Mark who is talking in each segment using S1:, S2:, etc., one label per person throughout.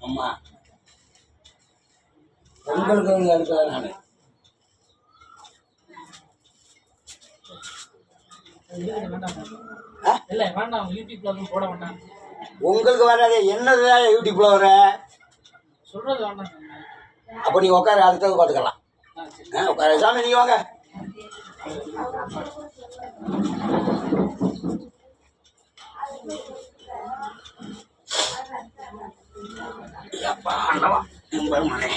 S1: அம்மா உங்களுக்கு எடுக்கல நான் உங்களுக்கு வராது என்னதுதான் யூடியூப்ல வர சொல்றது வேண்டாம். அப்போ நீ உட்கார அடுத்தது பார்த்துக்கலாம். உட்கார சாமி நீங்க வாங்க. அப்பா ஆண்டவா மனே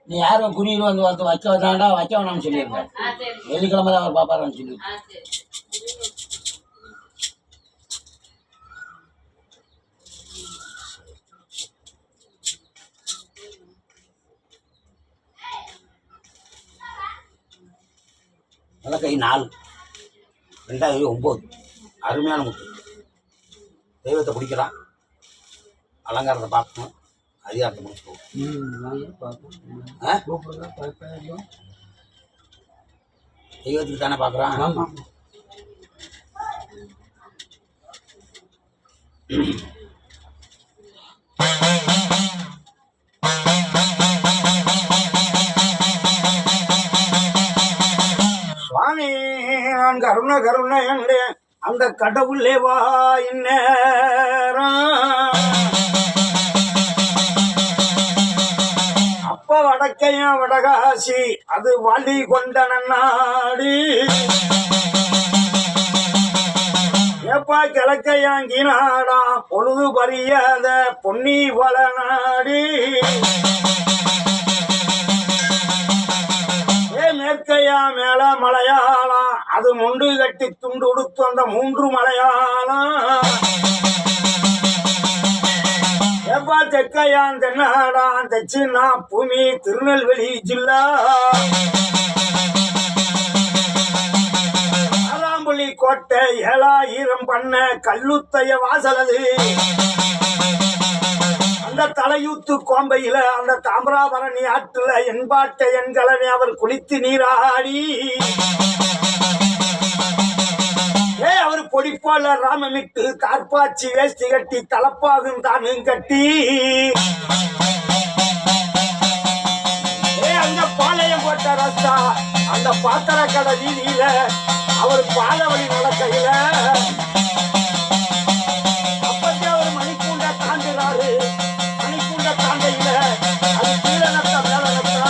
S1: நீ யாரும் குடியில் வந்து வைக்க வந்தாண்டா வைக்க வேணாம்னு சொல்லியிருந்தேன். வெள்ளிக்கிழமை தான் அவர் பாப்பாரான்னு சொல்லி கை 4 2009 அருமையான முட்டு. தெய்வத்தை பிடிக்கிறான், அலங்காரத்தை பார்க்கணும், அதிகாரத்தை முடிச்சுக்கோ. தெய்வத்துக்கு தானே பார்க்குறான். சுவாமி நான் கருணை கருணை அந்த கடவுளே வா இந்நேரம் அப்ப வடக்கையா வடகாசி அது வழி கொண்ட நன்னாடி ஏப்பா கிழக்கையாங்கி நாடா பொழுது பறியாத பொன்னி வள நாடி மேற்கையா மேல மலையாளம் அது முண்டு கட்டி துண்டு உடுத்து அந்த 3 மலையாளம் ஏப்பா தெற்கையான் தென்னாடான் தெச்சின்னா பூமி திருநெல்வேலி ஜில்லா ஆறாம்புலி கோட்டை 7000 பண்ண கல்லுத்தைய வாசலது அந்த தலையூத்து கோம்பையில அந்த தாமிராபரணி ஆற்றுல என்பாட்டை என் கலவை அவர் குளித்து நீராடி அவர் பொடிப்பால ராமமிட்டு தார்பாச்சி வேஷ்டி கட்டி தலப்பாகும் தானும் கட்டி அங்க பாளையம் போட்ட ரஸ்தா அந்த பாத்திர கடை வீதியில அவர் பாலவழி நடக்கையில அப்பத்தே அவர் மணிக்கூண்ட தாண்டுறாரு. மணிக்கூண்ட தாண்டையில அது கீழே நட்ட மேல நட்டா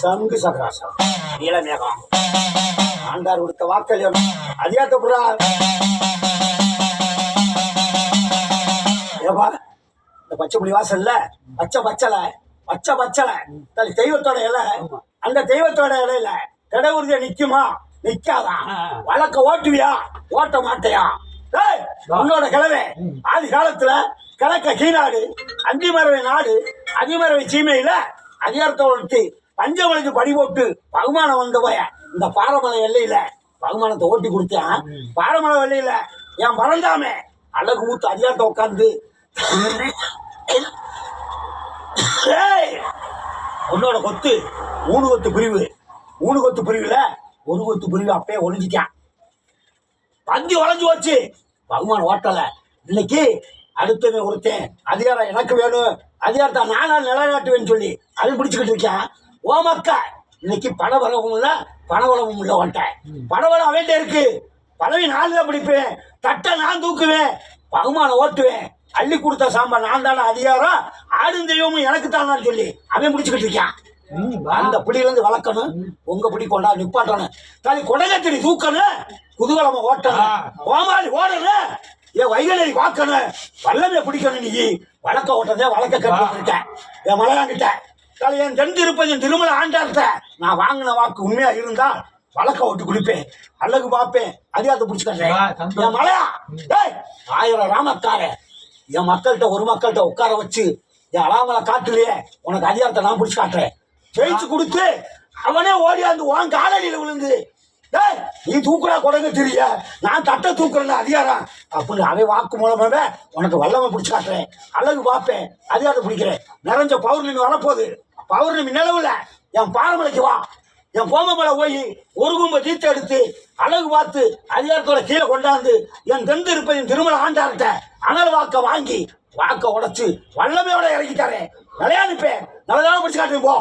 S1: சங்கு சகராசம் நீலமேகம் ஆண்டார் கொடுத்த வாக்கள் அதிகாரத்தப்புறா ஏப்பா இந்த பச்சை புளி வாசல்ல பச்சை பச்சலை தெய்வத்தோட இலை அந்த தெய்வத்தோட இலையில கடை உறுதியா நிக்குமா நிக்காதா வழக்க ஓட்டுவியா ஓட்ட மாட்டையா உன்னோட கிழமை ஆதி காலத்துல கிழக்க கீநாடு அந்திமரவை நாடு அதிமரவை சீமையில அதிகாரத்தை பஞ்சமலைக்கு படி போட்டு பகுமானம் வந்த போய இந்த பாரமலை எல்லையில பகுமானத்தை ஓட்டி கொடுத்தேன் பாரமலை எல்லையில என் மறந்தாமே அழகு ஊத்து அதிகாரத்தை உட்காந்து உன்னோட கொத்து 3 கொத்து பிரிவு 3 கொத்து பிரிவுல 1 கொத்து பிரிவு அப்பயே ஒளிஞ்சிட்டான் பந்தி உழைஞ்சு வச்சு பகுமானம் ஓட்டல இன்னைக்கு அடுத்தவன் ஒருத்தன் அதிகாரம் எனக்கு வேணும் அதிகாரத்தை நானால் நிலைநாட்டுவேன்னு சொல்லி அவன் பிடிச்சுக்கிட்டு இருக்கேன் ஓ மக்கா இன்னைக்கு பணவரவும் இல்லை பணவளவும் இல்லை வந்துட்டேன் பணவளம் அவன்கிட்ட இருக்கு பதவி நான் தான் பிடிப்பேன் தட்டை நான் தூக்குவேன் பகுமானம் ஓட்டுவேன் அள்ளி கொடுத்த சாம்பார் நான் தானே அதிகாரம் ஆடும் தெய்வமும் எனக்கு தானான்னு சொல்லி அவன் பிடிச்சுக்கிட்டு இருக்கான் அந்த பிடியிலேருந்து வளர்க்கணும் உங்க பிடி கொண்டா நிப்பாட்டணும் தனி கொடகத்திரி தூக்கணும் குதூகலமா ஓட்டணும் ஓமாளி ஓடணும் என் வைகலரி வாக்கணும் வல்லமையை பிடிக்கணும் நீ வழக்க ஓட்டதே வழக்க கட்டிருக்கேன் என் மலையாண்டிட்ட என் தென் திருப்பதி திருமலை ஆண்டார்த்த நான் வாங்கின வாக்கு உண்மையா இருந்தா வழக்க ஓட்டு குடிப்பேன் அழகு பார்ப்பேன் அதிகாரத்தை பிடிச்சுக்கிறேன் என் மலையா 1000 ராமக்கார என் மக்கள்கிட்ட ஒரு மக்கள்கிட்ட உட்கார வச்சு என் அலாமலை காட்டுலையே உனக்கு அதிகாரத்தை நான் பிடிச்சி காட்டுறேன் ஜெயிச்சு கொடுத்து அவனே ஓடியாந்து உன் காலடியில் விழுந்து நீ தூக்குறா கொடங்க தெரிய நான் தட்டை தூக்குறேன் அதிகாரம் அப்படின்னு அவன் வாக்கு மூலமாவே உனக்கு வல்லமை பிடிச்சி காட்டுறேன் அழகு பார்ப்பேன் அதிகாரத்தை பிடிக்கிறேன் நிறைஞ்ச பௌர்ணமி வரப்போகுது பௌர்ணமி நிலவுல என் பாரமலைக்கு வா என் கோமமலை போய் ஒரு கும்ப தீர்த்த எடுத்து அழகு பார்த்து அதிகாரத்தோட கீழே கொண்டாந்து என் தெந்து இருப்பதின் திருமலை ஆண்டார்கிட்ட அனல் வாக்க வாங்கி வாக்க உடைச்சு வல்லமையோட இறக்கிட்டாரே விளையாடுப்பேன் நல்லதான பிடிச்சி காட்டுவேன் போ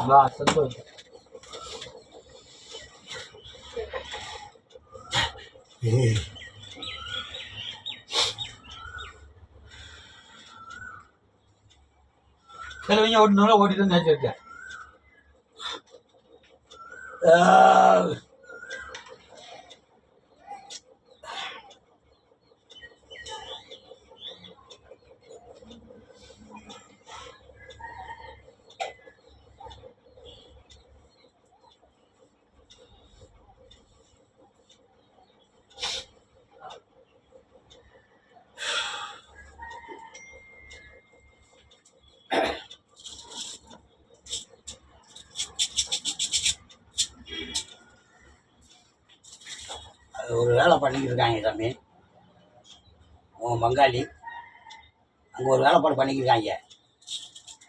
S2: சிலவங்க ஓட்டினாலும் ஓட்டிட்டு நினைச்சிருக்கேன்
S1: ஒரு வேலை பண்ணிக்கிட்டு இருக்காங்க சாமி உன் பங்காளி அங்கே ஒரு வேலைப்பாடு பண்ணிக்கிருக்காங்க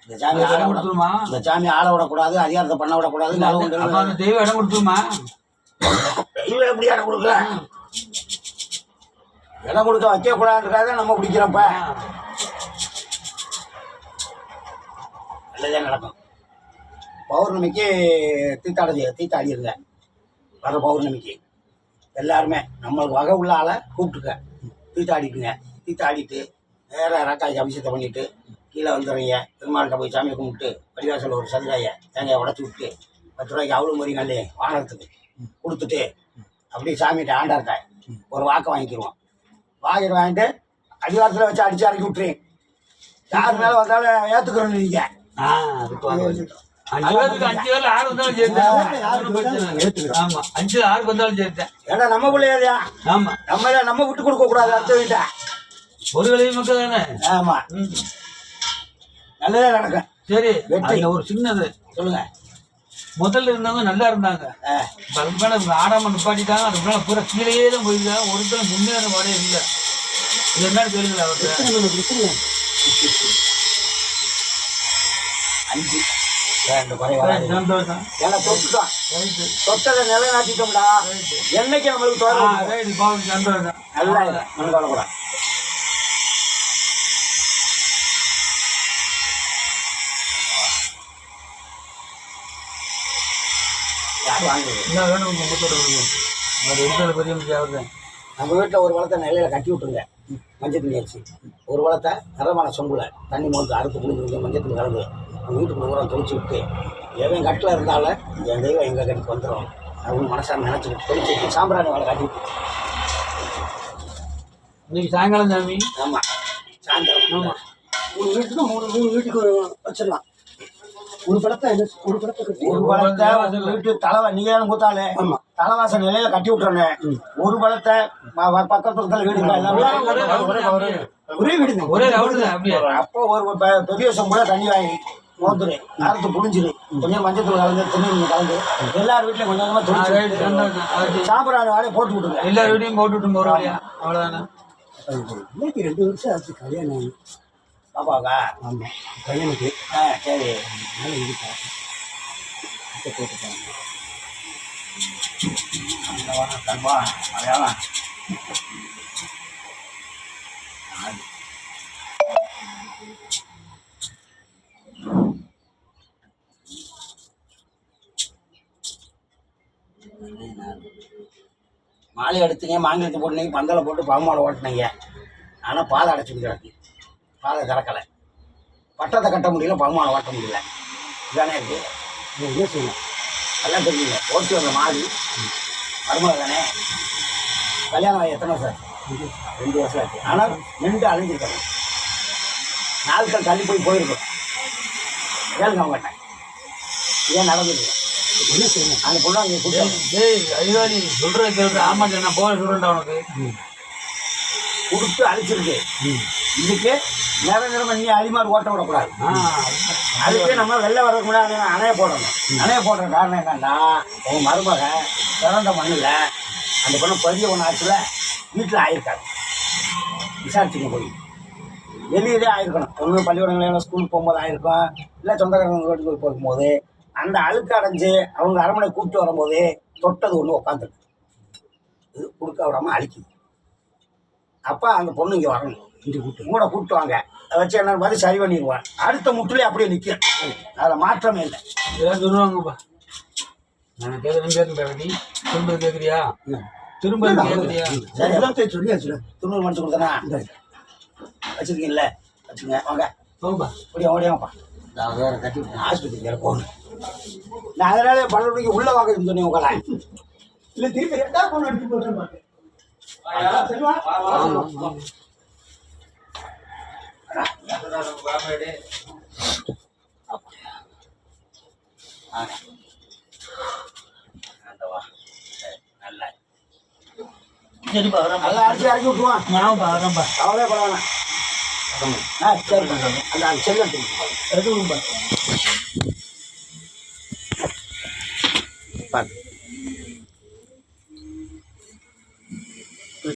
S1: இந்த சாமி ஆளை விடணுமா இந்த சாமி ஆளை விடக்கூடாது அதிகாரத்தை பண்ண விடக்கூடாது
S2: தெய்வம் இடம் கொடுத்துருமா
S1: தெய்வம் எப்படி இடம் கொடுக்கல இடம் கொடுக்க வைக்கக்கூடாதுன்றக்காக நம்ம பிடிக்கிறப்ப நல்லதே நடக்கும் பௌர்ணமிக்கு தீத்தாடிடுங்க வர பௌர்ணமிக்கு எல்லாருமே நம்மளுக்கு வகை உள்ள ஆளை கூப்பிட்டுக்க தீத்தாடிக்குங்க தீத்தாடிட்டு நேராக ரக்காய்க்கு அபிஷேகத்தை பண்ணிவிட்டு கீழே வந்துடுறீங்க பெருமாள்கிட்ட போய் சாமியை கும்பிட்டு பரிவாசல் ஒரு சதுராயை தேங்காயை உடச்சி விட்டு 10 ரூபாய்க்கு அவ்வளோ மாதிரி நல்லே வானத்துக்கு கொடுத்துட்டு அப்படியே சாமிகிட்ட ஆண்டார்ட்டாய் ஒரு வாக்கை வாங்கிக்கிடுவோம் வாங்கிட்டு அடிவாரத்தில் வச்சு அடித்து இறக்கி விட்டுறீங்க யார் மேலே வந்தாலும் ஏற்றுக்கிறோம் நீங்கள்
S2: 5 பேர்ல 6 வந்தாலும் சேர்த்தேன். ஆமா 5 6 வந்தாலும் சேர்த்தேன்.
S1: ஏன்னா நம்ம பிள்ளையா
S2: ஆமா
S1: நம்ம விட்டு கொடுக்க கூடாது அடுத்த
S2: ஒரு விளைவு மக்கள் தானே.
S1: ஆமா நல்லதே நடக்கும்.
S2: சரி ஒரு சின்னது
S1: சொல்லுங்க.
S2: முதல்ல இருந்தவங்க நல்லா இருந்தாங்க, அதுக்கு மேல ஆடாம நிப்பாட்டிட்டாங்க, அதுக்கு மேல பூரா கீழே தான் போயிருக்காங்க, ஒருத்தர் முன்னேற பாடே இல்லை. இது என்னன்னு தெரியுங்களா அவர்கிட்ட
S1: 5 நிலைநாட்டிட்டோம்டா என்னைக்கு நம்மளுக்கு நல்லா மனதாலக்கூடாது. நம்ம வீட்டில் ஒரு வளத்தை நிலையில கட்டி விட்டுருங்க, மஞ்சள் தண்ணி வச்சு. ஒரு வளத்தை நிறமான சொம்புல தண்ணி மோந்து அறுத்து குளிஞ்சுருங்க, மஞ்சள் தண்ணி கலந்து நம்ம வீட்டுக்குள்ள ஊரம் தொளிச்சு விட்டு எவன் கட்டில் இருந்தாலும் என் தெய்வம் எங்கள் கட்டுக்கு வந்துடும் அவங்க மனசார நினச்சிக்கிட்டு தொழிற்சி சாம்பிராணி வாழை காட்டிவிட்டு.
S2: இன்னைக்கு சாயங்காலம் சாமி.
S1: ஆமாம், சாயந்தரம்.
S2: ஆமாம்,
S3: 3 வீட்டுக்கு 3 வீட்டுக்கு வச்சிடலாம். ஒரு படத்தை கட்டி
S1: ஒரு பழத்தை வீட்டு தலைவா நீங்களும் கூத்தாலே தலைவாசல் நிலையில கட்டி விட்டுறேன்னு ஒரு பழத்தை பக்கத்துல வீடு எல்லாமே
S3: ஒரே வீடு தான்.
S2: ஒரே ரவுண்டு தான் அப்படியே.
S1: அப்போ ஒரு பெரிய சொம்புல தண்ணி வாங்கி மோந்துரு அறுத்து புடிஞ்சிரு கொஞ்சம் மஞ்சத்தூள் கலந்து தண்ணி கலந்து எல்லார் வீட்லயும் கொஞ்சம் கொஞ்சமா சாம்பிராணி வாழையை போட்டு விட்டுருங்க.
S2: எல்லார் வீட்டையும் போட்டு விட்டு ஒரு வழியா அவ்வளவுதானே.
S3: இன்னைக்கு 2 வருஷம் ஆச்சு கல்யாணம்.
S1: பாப்பாக்கா?
S3: ஆமாம், பையனுக்கு.
S1: சரி,
S3: அதனால இது போட்டுட்டாங்க.
S1: கர்ப்பா மலையாளம் மாலை எடுத்துங்க, மாங்கலத்தை போட்டுனீங்க, பந்தலை போட்டு பாமாலை ஓட்டினீங்க. ஆனால் பாதை அடைச்சிட்டு கிடக்கு, பாதை திறக்கலை. பட்டத்தை கட்ட முடியல, பாமாலை ஓட்ட முடியல. இதானே இருக்குது.
S3: என்ன செய்யணும்
S1: எல்லாம் தெரியுங்க. ஓட்டி வந்த மாறி மருமக தானே. கல்யாணம் ஆகி எத்தனை வருஷம் ஆச்சு? 2 வருஷம் ஆச்சு. ஆனால் நின்று அழிஞ்சிருக்காங்க. நாட்கள் தள்ளி போயிருக்கோம். கேளுங்க அவங்ககிட்ட ஏன் நடந்தது.
S3: என்ன செய்யணும்?
S1: அந்த பொண்ணு அங்கே கொடுத்து
S2: டேய் அறிவாளி சொல்றது கேள்வி. ஆமா நான் போக சொல்றேன்டா உனக்கு.
S1: கொடுத்து அழிச்சிருக்கு. இதுக்கு நேரம் நீ அழிமாறு ஓட்ட விடக்கூடாது. அதுக்கே நம்ம வெளில வரதுக்கு முன்னாடி அணைய போடணும். அணைய போடுற காரணம் என்னன்னா, உங்கள் மருமக பிறந்த மண்ணில் அந்த பொண்ணு பெரிய ஒன்று ஆச்சுல வீட்டில் ஆயிருக்காரு. விசாரிச்சுங்க போய். வெளியிலே ஆயிருக்கணும். ஒன்று பள்ளிக்கூடங்களில் ஸ்கூலுக்கு போகும்போது ஆயிருக்கும், இல்லை சொந்தக்காரங்க வீட்டுக்கு போகும்போது அந்த அழுக்கு அடைஞ்சு அவங்க அரண்மனை கூப்பிட்டு வரும்போது தொட்டது ஒன்று உட்காந்துருக்கு. இது கொடுக்க விடாமல் அழிக்குது. அப்போ அந்த பொண்ணு இங்கே வரணும். இங்கே கூட கூப்பிட்டு வாங்க. அதை வச்சு என்ன மாதிரி சரி பண்ணிடுவான். அடுத்த முட்டிலே அப்படியே நிற்கும். அதில் மாற்றமே இல்லை.
S2: ஏதாவது சொல்லுவாங்கப்பா. நான் கேட்குறேன். நீ திரும்ப கேட்குறியா? திரும்ப கேட்குறியா?
S1: சரி,
S3: எல்லாத்தையும் சொல்லியாச்சு.
S1: துணூறு மடிச்சு கொடுத்தனா வச்சுருக்கீங்கள? வச்சுங்க, வாங்க.
S2: போங்கப்பா.
S1: அப்படியே ஓடியாங்கப்பா. நான் வேறு கட்டி விட்டேன், ஆஸ்பத்திரிக்கு வேறு போகணும். நான் அதனாலே 12 மணிக்கு உள்ளே வாங்க சொன்னேன் உங்களை.
S3: இல்லை, திருப்பி 2வது பொண்ணு எடுத்து போட்டுருப்பாங்க. செல்வா
S2: சரிப்பா வரேன்.
S1: நல்லா அரைச்சி விட்டுருவான்.
S2: ஆமாப்பா வரேன்ப்பா.
S1: அவளே பரவாயில்ல. சரி, அந்த செல்லம்
S2: எதுவும்
S1: பாரு.